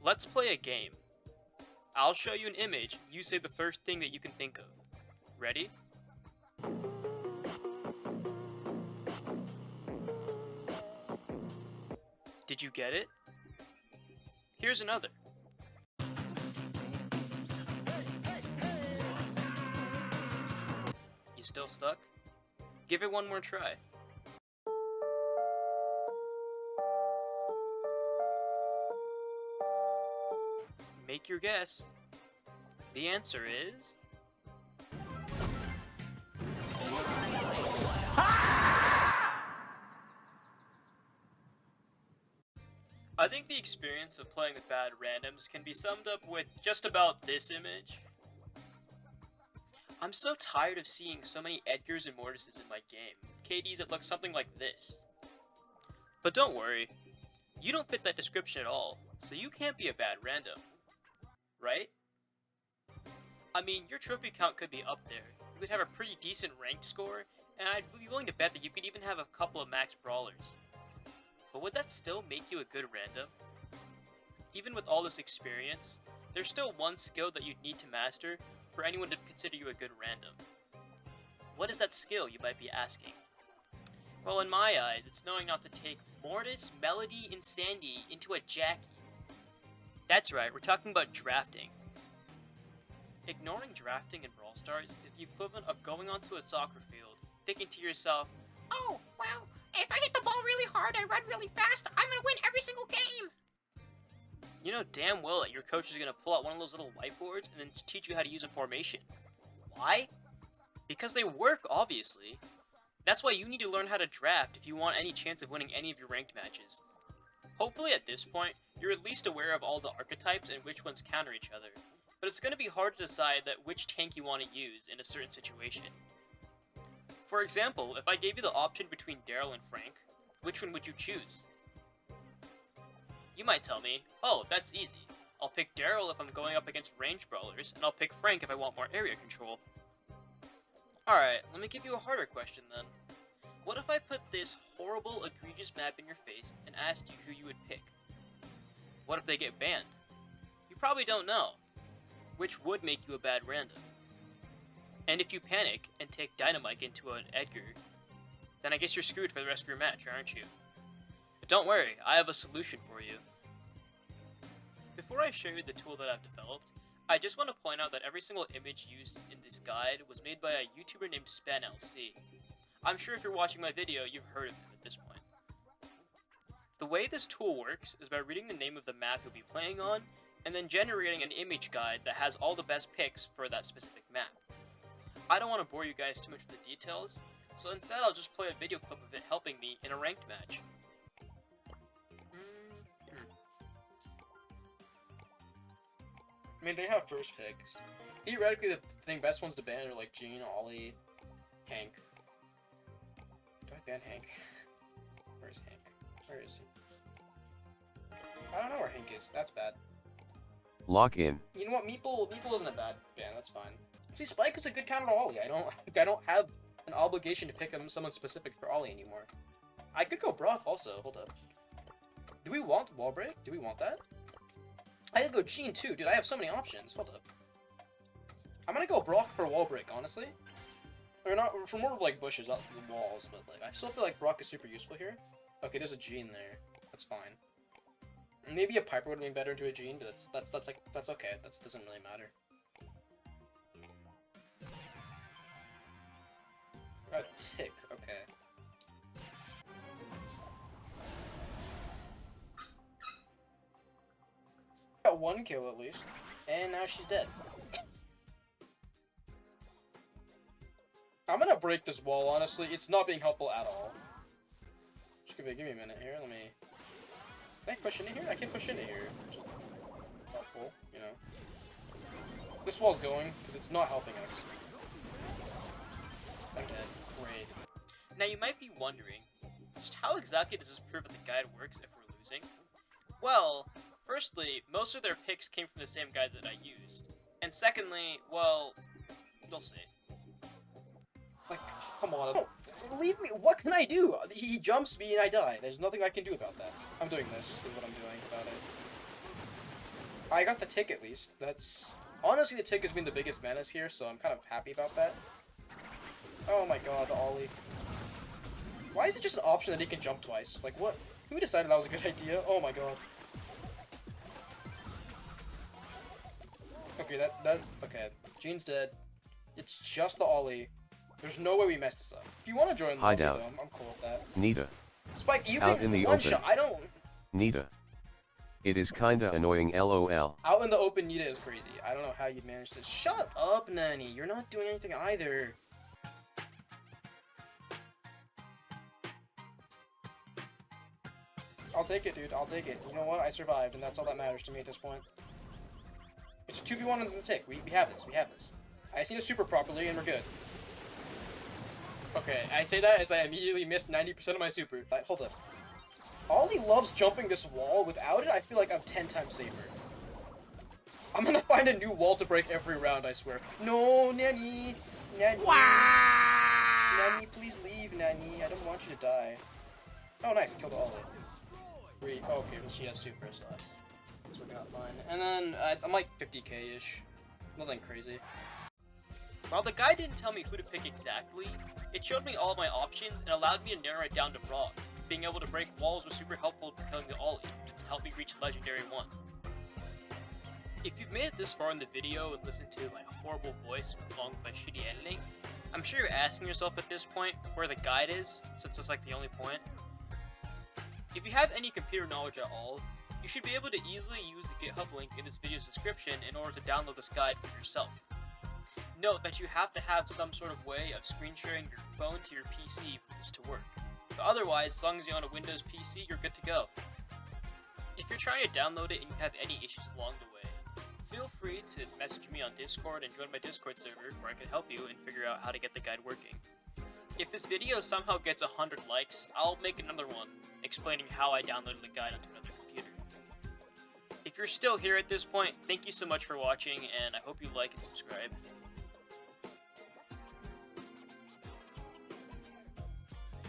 Let's play a game. I'll show you an image, you say the first thing that you can think of. Ready? Did you get it? Here's another. You still stuck? Give it one more try. Make your guess. The answer is... I think the experience of playing with bad randoms can be summed up with just about this image. I'm so tired of seeing so many Edgars and Mortises in my game, KDs that look something like this. But don't worry, you don't fit that description at all, so you can't be a bad random. Right? I mean, your trophy count could be up there, you could have a pretty decent ranked score, and I'd be willing to bet that you could even have a couple of max brawlers. But would that still make you a good random? Even with all this experience, there's still one skill that you'd need to master for anyone to consider you a good random. What is that skill, you might be asking? Well, in my eyes, it's knowing not to take Mortis, Melody, and Sandy into a Jackie. That's right, we're talking about drafting. Ignoring drafting in Brawl Stars is the equivalent of going onto a soccer field, thinking to yourself, "Oh, well, if I hit the ball really hard and run really fast, I'm gonna win every single game!" You know damn well that your coach is going to pull out one of those little whiteboards and then teach you how to use a formation. Why? Because they work, obviously. That's why you need to learn how to draft if you want any chance of winning any of your ranked matches. Hopefully at this point, you're at least aware of all the archetypes and which ones counter each other, but it's going to be hard to decide that which tank you want to use in a certain situation. For example, if I gave you the option between Daryl and Frank, which one would you choose? You might tell me, oh, that's easy. I'll pick Daryl if I'm going up against ranged brawlers, and I'll pick Frank if I want more area control. Alright, let me give you a harder question then. What if I put this horrible, egregious map in your face and asked you who you would pick? What if they get banned? You probably don't know, which would make you a bad random. And if you panic and take Dynamite into an Edgar, then I guess you're screwed for the rest of your match, aren't you? But don't worry, I have a solution for you. Before I show you the tool that I've developed, I just want to point out that every single image used in this guide was made by a YouTuber named SpanLC. I'm sure if you're watching my video, you've heard of him at this point. The way this tool works is by reading the name of the map you'll be playing on, and then generating an image guide that has all the best picks for that specific map. I don't want to bore you guys too much with the details, so instead I'll just play a video clip of it helping me in a ranked match. I mean, they have first picks. Theoretically, the best ones to ban are like Jean, Ollie, Hank. Do I ban Hank? Where's Hank? Where is he? I don't know where Hank is. That's bad. Lock in. You know what? Meeple isn't a bad ban. That's fine. See, Spike is a good counter to Ollie. I don't have an obligation to pick someone specific for Ollie anymore. I could go Brock also. Hold up. Do we want wall break? Do we want that? I could go Jean too, dude. I have so many options. Hold up. I'm gonna go Brock for wall break, honestly. Or not for more like bushes, not the walls, but like I still feel like Brock is super useful here. Okay, there's a Jean there. That's fine. Maybe a Piper would have been better into a Jean, but that's okay. That doesn't really matter. A tick, okay. Got one kill at least, and now she's dead. I'm gonna break this wall, honestly. It's not being helpful at all. Just give me a minute here, let me... Can I push into here? I can't push into here. Which is helpful, you know. This wall's going, because it's not helping us. I'm dead. Great. Now you might be wondering, just how exactly does this prove that the guide works if we're losing? Well, firstly, most of their picks came from the same guide that I used. And secondly, well, you'll see. Like, come on. No, leave me. What can I do? He jumps me and I die. There's nothing I can do about that. I'm doing this, is what I'm doing about it. I got the tick at least. That's... Honestly, the tick has been the biggest menace here, so I'm kind of happy about that. Oh my god, the ollie. Why is it just an option that he can jump twice? Like, what? Who decided that was a good idea? Oh my god. Okay, okay. Jean's dead. It's just the ollie. There's no way we messed this up. If you want to join the lobby, Hideout. though, I'm cool with that. Nita. Spike, you Out can in the one-shot. open. I don't... Nita. It is kinda annoying lol. Out in the open, Nita is crazy. I don't know how you'd manage to... Shut up, Nanny. You're not doing anything either. I'll take it, dude. I'll take it. You know what? I survived, and that's all that matters to me at this point. It's a 2v1 on the tick. We have this. We have this. I just need to super properly, and we're good. Okay, I say that as I immediately missed 90% of my super. Hold up. Ollie loves jumping this wall. Without it, I feel like I'm 10 times safer. I'm gonna find a new wall to break every round, I swear. No, Nanny! Nanny! Nanny, please leave, Nanny. I don't want you to die. Oh, nice. I killed Ollie. Okay, well, she has super, so that's working out fine. And then, I'm like 50k-ish. Nothing crazy. While the guide didn't tell me who to pick exactly, it showed me all of my options and allowed me to narrow it down to Brawl. Being able to break walls was super helpful for killing the ollie, and helped me reach Legendary 1. If you've made it this far in the video and listened to my horrible voice along with my shitty editing, I'm sure you're asking yourself at this point where the guide is, since it's like the only point. If you have any computer knowledge at all, you should be able to easily use the GitHub link in this video's description in order to download this guide for yourself. Note that you have to have some sort of way of screen sharing your phone to your PC for this to work. But otherwise, as long as you're on a Windows PC, you're good to go. If you're trying to download it and you have any issues along the way, feel free to message me on Discord and join my Discord server where I can help you and figure out how to get the guide working. If this video somehow gets 100 likes, I'll make another one explaining how I downloaded the guide onto another computer. If you're still here at this point, thank you so much for watching, and I hope you like and subscribe.